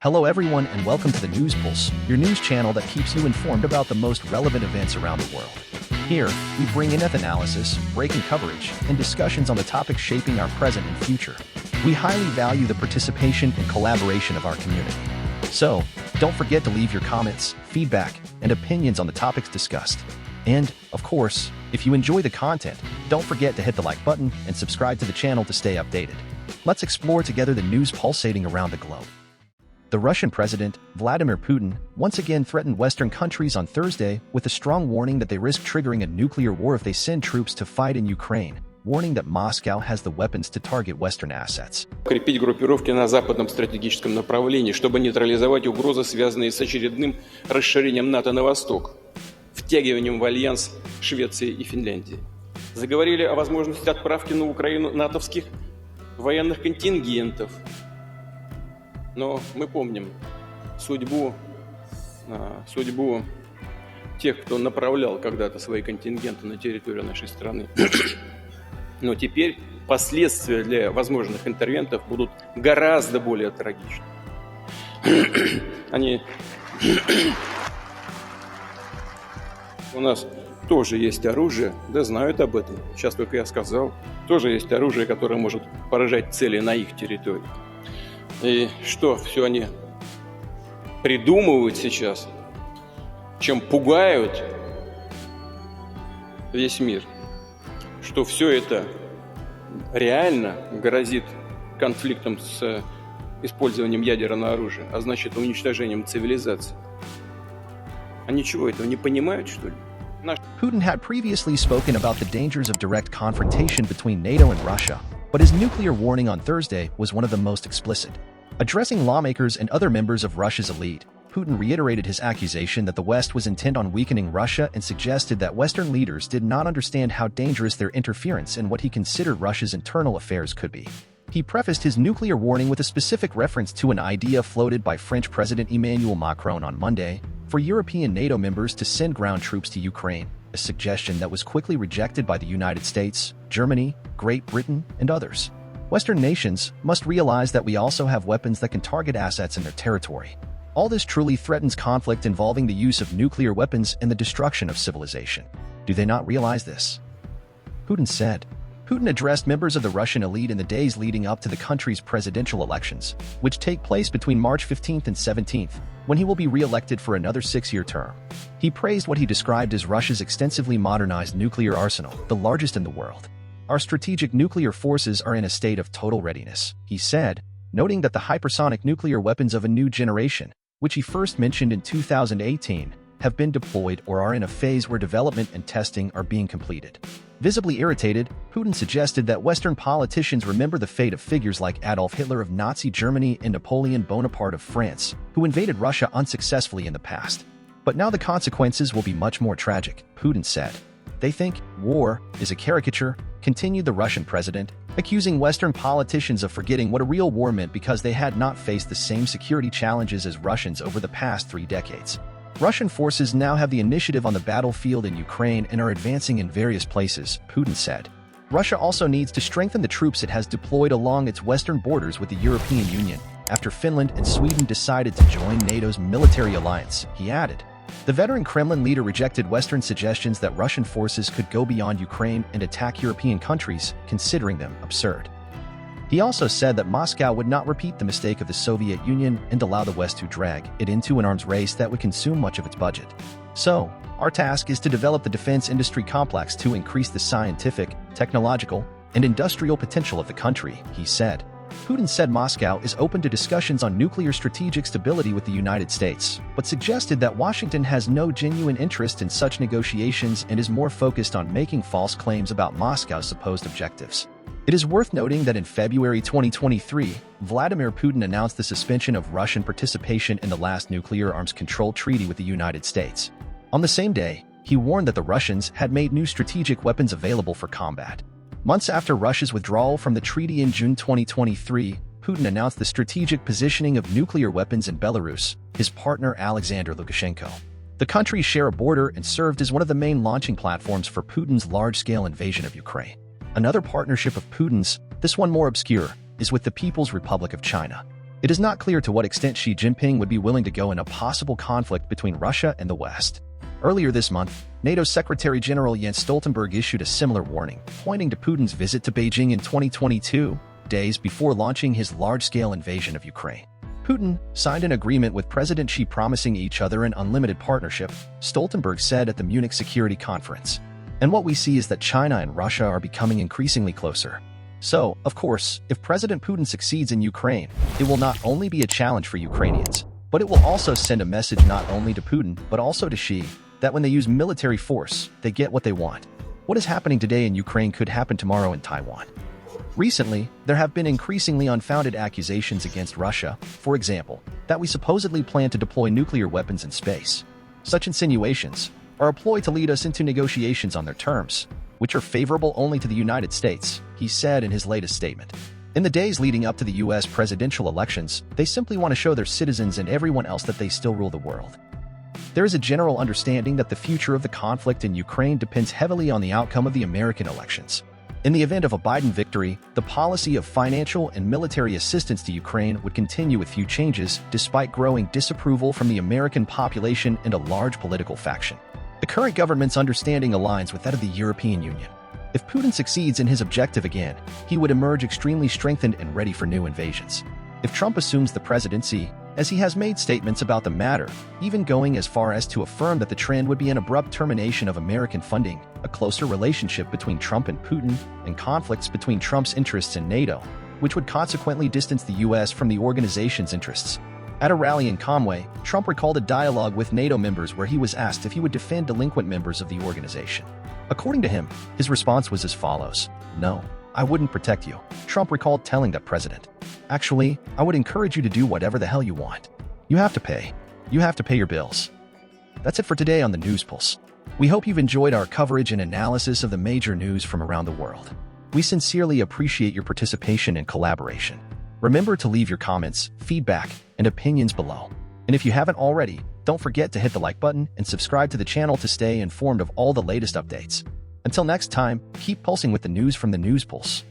Hello everyone and welcome to the News Pulse, your news channel that keeps you informed about the most relevant events around the world. Here, we bring in-depth analysis, breaking coverage, and discussions on the topics shaping our present and future. We highly value the participation and collaboration of our community. So, don't forget to leave your comments, feedback, and opinions on the topics discussed. And, of course, if you enjoy the content, don't forget to hit the like button and subscribe to the channel to stay updated. Let's explore together the news pulsating around the globe. The Russian President, Vladimir Putin, once again threatened Western countries on Thursday with a strong warning that they risk triggering a nuclear war if they send troops to fight in Ukraine, warning that Moscow has the weapons to target Western assets. Укрепить группировки на западном стратегическом направлении, чтобы нейтрализовать угрозы, связанные с очередным расширением НАТО на восток, втягиванием в альянс Швеции и Финляндии. Заговорили о возможности отправки на Украину натовских военных контингентов. Но мы помним судьбу тех, кто направлял когда-то свои контингенты на территорию нашей страны. Но теперь последствия для возможных интервентов будут гораздо более трагичны. У нас тоже есть оружие, да знают об этом, сейчас только я сказал. Тоже есть оружие, которое может поражать цели на их территории. И что все они придумывают сейчас, чем пугают весь мир, что все это реально грозит конфликтом с использованием ядерного оружия, а значит уничтожением цивилизации. Они чего, этого не понимают, что ли? Putin had previously spoken about the dangers of direct confrontation between NATO and Russia, but his nuclear warning on Thursday was one of the most explicit. Addressing lawmakers and other members of Russia's elite, Putin reiterated his accusation that the West was intent on weakening Russia and suggested that Western leaders did not understand how dangerous their interference in what he considered Russia's internal affairs could be. He prefaced his nuclear warning with a specific reference to an idea floated by French President Emmanuel Macron on Monday for European NATO members to send ground troops to Ukraine, a suggestion that was quickly rejected by the United States, Germany, Great Britain, and others. Western nations must realize that we also have weapons that can target assets in their territory. All this truly threatens conflict involving the use of nuclear weapons and the destruction of civilization. Do they not realize this? Putin said. Putin addressed members of the Russian elite in the days leading up to the country's presidential elections, which take place between March 15th and 17th, when he will be re-elected for another 6-year term. He praised what he described as Russia's extensively modernized nuclear arsenal, the largest in the world. Our strategic nuclear forces are in a state of total readiness, he said, noting that the hypersonic nuclear weapons of a new generation, which he first mentioned in 2018, have been deployed or are in a phase where development and testing are being completed. Visibly irritated, Putin suggested that Western politicians remember the fate of figures like Adolf Hitler of Nazi Germany and Napoleon Bonaparte of France, who invaded Russia unsuccessfully in the past. But now the consequences will be much more tragic, Putin said. They think war is a caricature, continued the Russian president, accusing Western politicians of forgetting what a real war meant because they had not faced the same security challenges as Russians over the past 3 decades. Russian forces now have the initiative on the battlefield in Ukraine and are advancing in various places, Putin said. Russia also needs to strengthen the troops it has deployed along its western borders with the European Union, after Finland and Sweden decided to join NATO's military alliance, he added. The veteran Kremlin leader rejected Western suggestions that Russian forces could go beyond Ukraine and attack European countries, considering them absurd. He also said that Moscow would not repeat the mistake of the Soviet Union and allow the West to drag it into an arms race that would consume much of its budget. So, our task is to develop the defense industry complex to increase the scientific, technological, and industrial potential of the country, he said. Putin said Moscow is open to discussions on nuclear strategic stability with the United States, but suggested that Washington has no genuine interest in such negotiations and is more focused on making false claims about Moscow's supposed objectives. It is worth noting that in February 2023, Vladimir Putin announced the suspension of Russian participation in the last nuclear arms control treaty with the United States. On the same day, he warned that the Russians had made new strategic weapons available for combat. Months after Russia's withdrawal from the treaty in June 2023, Putin announced the strategic positioning of nuclear weapons in Belarus, his partner Alexander Lukashenko. The countries share a border and served as one of the main launching platforms for Putin's large-scale invasion of Ukraine. Another partnership of Putin's, this one more obscure, is with the People's Republic of China. It is not clear to what extent Xi Jinping would be willing to go in a possible conflict between Russia and the West. Earlier this month, NATO Secretary General Jens Stoltenberg issued a similar warning, pointing to Putin's visit to Beijing in 2022, days before launching his large-scale invasion of Ukraine. Putin signed an agreement with President Xi promising each other an unlimited partnership, Stoltenberg said at the Munich Security Conference. And what we see is that China and Russia are becoming increasingly closer. So, of course, if President Putin succeeds in Ukraine, it will not only be a challenge for Ukrainians, but it will also send a message not only to Putin, but also to Xi, that when they use military force, they get what they want. What is happening today in Ukraine could happen tomorrow in Taiwan. Recently, there have been increasingly unfounded accusations against Russia, for example, that we supposedly plan to deploy nuclear weapons in space. Such insinuations are a ploy to lead us into negotiations on their terms, which are favorable only to the United States, he said in his latest statement. In the days leading up to the U.S. presidential elections, they simply want to show their citizens and everyone else that they still rule the world. There is a general understanding that the future of the conflict in Ukraine depends heavily on the outcome of the American elections. In the event of a Biden victory, the policy of financial and military assistance to Ukraine would continue with few changes, despite growing disapproval from the American population and a large political faction. The current government's understanding aligns with that of the European Union. If Putin succeeds in his objective again, he would emerge extremely strengthened and ready for new invasions. If Trump assumes the presidency, as he has made statements about the matter, even going as far as to affirm that the trend would be an abrupt termination of American funding, a closer relationship between Trump and Putin, and conflicts between Trump's interests and NATO, which would consequently distance the U.S. from the organization's interests. At a rally in Conway, Trump recalled a dialogue with NATO members where he was asked if he would defend delinquent members of the organization. According to him, his response was as follows: "No, I wouldn't protect you." Trump recalled telling that president, "Actually, I would encourage you to do whatever the hell you want. You have to pay. You have to pay your bills." That's it for today on the News Pulse. We hope you've enjoyed our coverage and analysis of the major news from around the world. We sincerely appreciate your participation and collaboration. Remember to leave your comments, feedback, and opinions below. And if you haven't already, don't forget to hit the like button and subscribe to the channel to stay informed of all the latest updates. Until next time, keep pulsing with the news from the News Pulse.